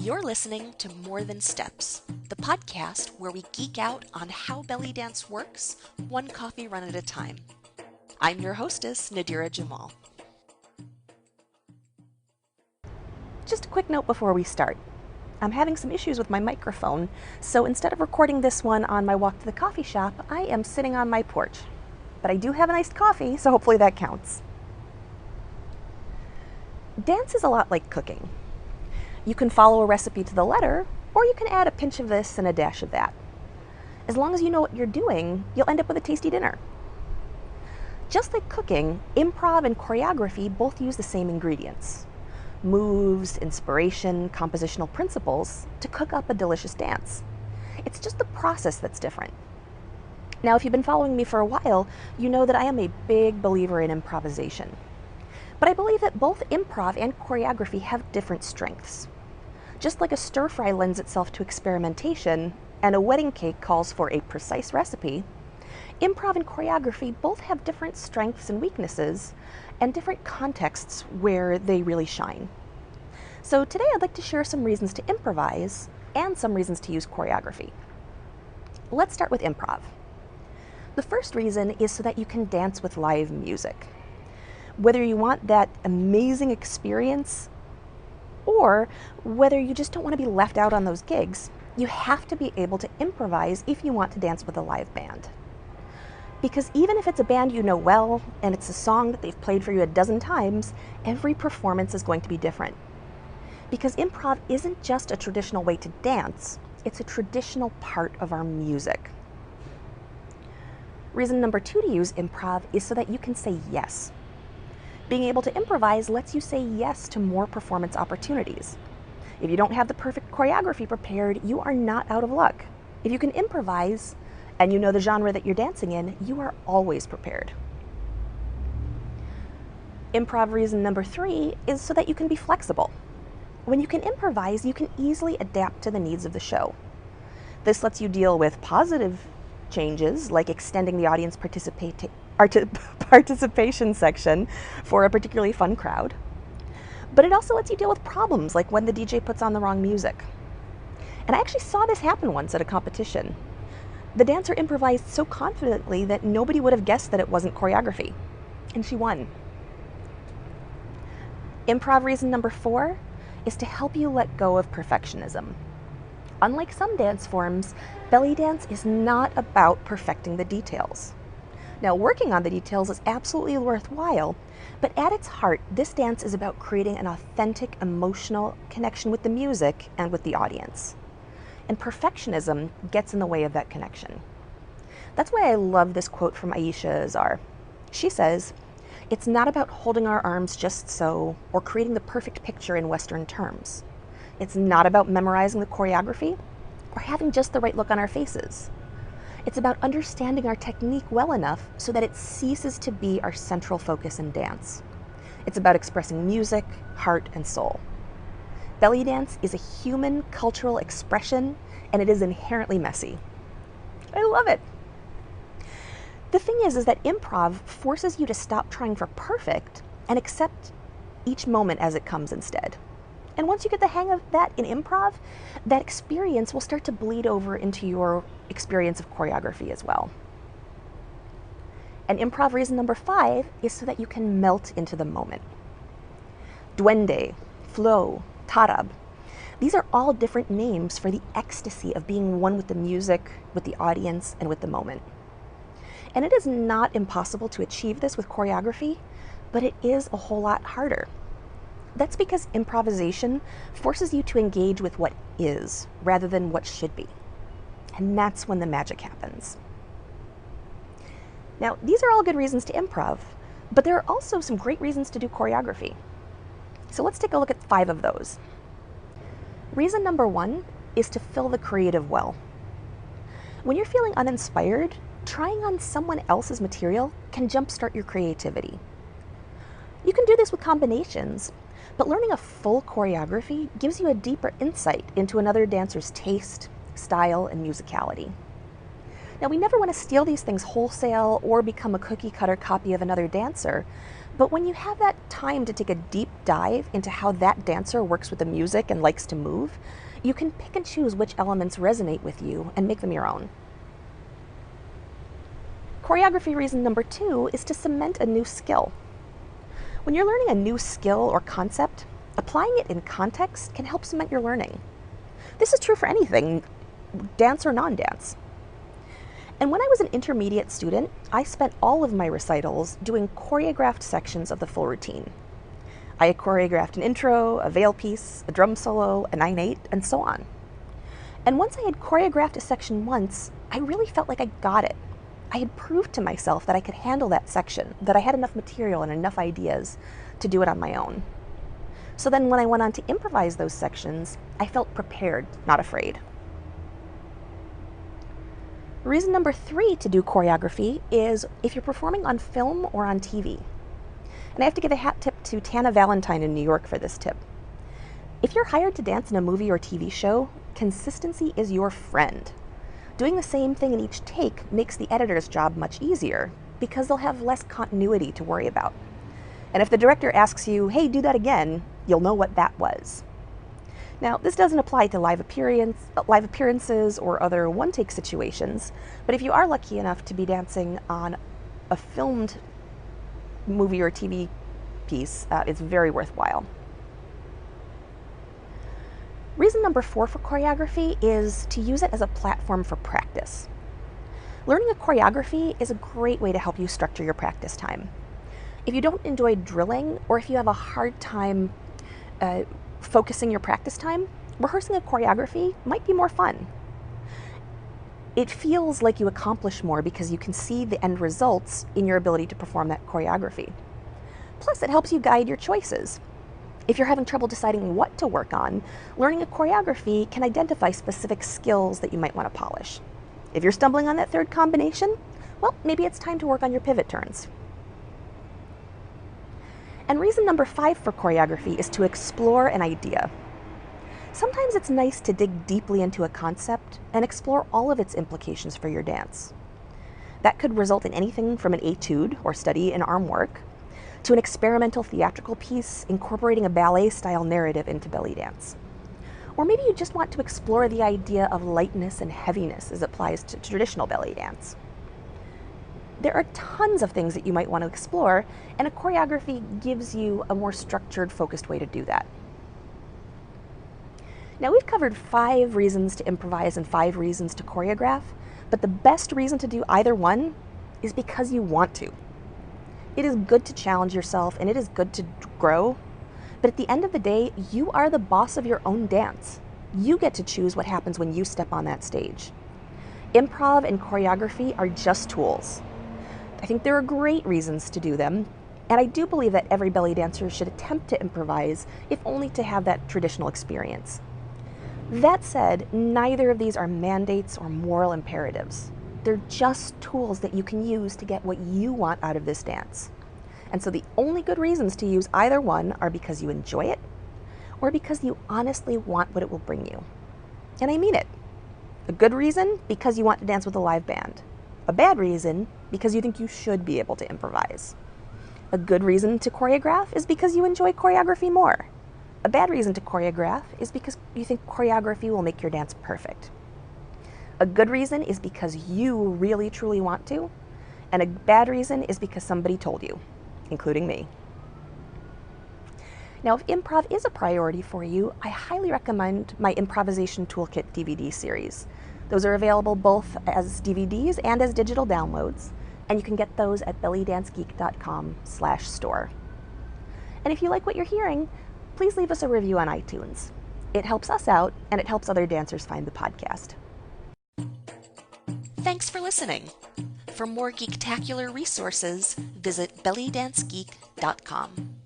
You're listening to More Than Steps, the podcast where we geek out on how belly dance works, one coffee run at a time. I'm your hostess, Nadira Jamal. Just a quick note before we start. I'm having some issues with my microphone, so instead of recording this one on my walk to the coffee shop, I am sitting on my porch. But I do have an iced coffee, so hopefully that counts. Dance is a lot like cooking. You can follow a recipe to the letter, or you can add a pinch of this and a dash of that. As long as you know what you're doing, you'll end up with a tasty dinner. Just like cooking, improv and choreography both use the same ingredients: moves, inspiration, compositional principles to cook up a delicious dance. It's just the process that's different. Now, if you've been following me for a while, you know that I am a big believer in improvisation. But I believe that both improv and choreography have different strengths. Just like a stir fry lends itself to experimentation and a wedding cake calls for a precise recipe, improv and choreography both have different strengths and weaknesses and different contexts where they really shine. So today I'd like to share some reasons to improvise and some reasons to use choreography. Let's start with improv. The first reason is so that you can dance with live music. Whether you want that amazing experience or whether you just don't want to be left out on those gigs, you have to be able to improvise if you want to dance with a live band. Because even if it's a band you know well and it's a song that they've played for you a dozen times, every performance is going to be different. Because improv isn't just a traditional way to dance, it's a traditional part of our music. Reason number 2 to use improv is so that you can say yes. Being able to improvise lets you say yes to more performance opportunities. If you don't have the perfect choreography prepared, you are not out of luck. If you can improvise and you know the genre that you're dancing in, you are always prepared. Improv reason number 3 is so that you can be flexible. When you can improvise, you can easily adapt to the needs of the show. This lets you deal with positive changes like extending the audience participation section for a particularly fun crowd. But it also lets you deal with problems like when the DJ puts on the wrong music. And I actually saw this happen once at a competition. The dancer improvised so confidently that nobody would have guessed that it wasn't choreography. And she won. Improv reason number 4 is to help you let go of perfectionism. Unlike some dance forms, belly dance is not about perfecting the details. Now, working on the details is absolutely worthwhile, but at its heart, this dance is about creating an authentic emotional connection with the music and with the audience. And perfectionism gets in the way of that connection. That's why I love this quote from Aisha Azar. She says, "It's not about holding our arms just so or creating the perfect picture in Western terms. It's not about memorizing the choreography or having just the right look on our faces. It's about understanding our technique well enough so that it ceases to be our central focus in dance. It's about expressing music, heart, and soul. Belly dance is a human cultural expression, and it is inherently messy." I love it. The thing is that improv forces you to stop trying for perfect and accept each moment as it comes instead. And once you get the hang of that in improv, that experience will start to bleed over into your experience of choreography as well. And improv reason number 5 is so that you can melt into the moment. Duende, flow, tarab. These are all different names for the ecstasy of being one with the music, with the audience, and with the moment. And it is not impossible to achieve this with choreography, but it is a whole lot harder. That's because improvisation forces you to engage with what is rather than what should be. And that's when the magic happens. Now, these are all good reasons to improv, but there are also some great reasons to do choreography. So let's take a look at 5 of those. Reason number 1 is to fill the creative well. When you're feeling uninspired, trying on someone else's material can jumpstart your creativity. You can do this with combinations, but learning a full choreography gives you a deeper insight into another dancer's taste, style, and musicality. Now, we never want to steal these things wholesale or become a cookie-cutter copy of another dancer, But when you have that time to take a deep dive into how that dancer works with the music and likes to move, you can pick and choose which elements resonate with you and make them your own. Choreography reason number 2 is to cement a new skill. When you're learning a new skill or concept, applying it in context can help cement your learning. This is true for anything, dance or non-dance. And when I was an intermediate student, I spent all of my recitals doing choreographed sections of the full routine. I had choreographed an intro, a veil piece, a drum solo, a 9/8, and so on. And once I had choreographed a section once, I really felt like I got it. I had proved to myself that I could handle that section, that I had enough material and enough ideas to do it on my own. So then when I went on to improvise those sections, I felt prepared, not afraid. Reason number 3 to do choreography is if you're performing on film or on TV. And I have to give a hat tip to Tana Valentine in New York for this tip. If you're hired to dance in a movie or TV show, consistency is your friend. Doing the same thing in each take makes the editor's job much easier because they'll have less continuity to worry about. And if the director asks you, hey, do that again, you'll know what that was. Now, this doesn't apply to live appearances or other one-take situations, but if you are lucky enough to be dancing on a filmed movie or TV piece, it's very worthwhile. Reason number 4 for choreography is to use it as a platform for practice. Learning a choreography is a great way to help you structure your practice time. If you don't enjoy drilling, or if you have a hard time focusing your practice time, rehearsing a choreography might be more fun. It feels like you accomplish more because you can see the end results in your ability to perform that choreography. Plus, it helps you guide your choices. If you're having trouble deciding what to work on, learning a choreography can identify specific skills that you might want to polish. If you're stumbling on that third combination, well, maybe it's time to work on your pivot turns. And reason number 5 for choreography is to explore an idea. Sometimes it's nice to dig deeply into a concept and explore all of its implications for your dance. That could result in anything from an etude, or study in arm work, to an experimental theatrical piece incorporating a ballet-style narrative into belly dance. Or maybe you just want to explore the idea of lightness and heaviness as it applies to traditional belly dance. There are tons of things that you might want to explore, and a choreography gives you a more structured, focused way to do that. Now, we've covered 5 reasons to improvise and 5 reasons to choreograph, but the best reason to do either one is because you want to. It is good to challenge yourself, and it is good to grow, but at the end of the day, you are the boss of your own dance. You get to choose what happens when you step on that stage. Improv and choreography are just tools. I think there are great reasons to do them, and I do believe that every belly dancer should attempt to improvise, if only to have that traditional experience. That said, neither of these are mandates or moral imperatives. They're just tools that you can use to get what you want out of this dance. And so the only good reasons to use either one are because you enjoy it, or because you honestly want what it will bring you. And I mean it. A good reason, because you want to dance with a live band. A bad reason, because you think you should be able to improvise. A good reason to choreograph is because you enjoy choreography more. A bad reason to choreograph is because you think choreography will make your dance perfect. A good reason is because you really truly want to, and a bad reason is because somebody told you, including me. Now, if improv is a priority for you, I highly recommend my Improvisation Toolkit DVD series. Those are available both as DVDs and as digital downloads, and you can get those at bellydancegeek.com/store. And if you like what you're hearing, please leave us a review on iTunes. It helps us out, and it helps other dancers find the podcast. Thanks for listening. For more geektacular resources, visit bellydancegeek.com.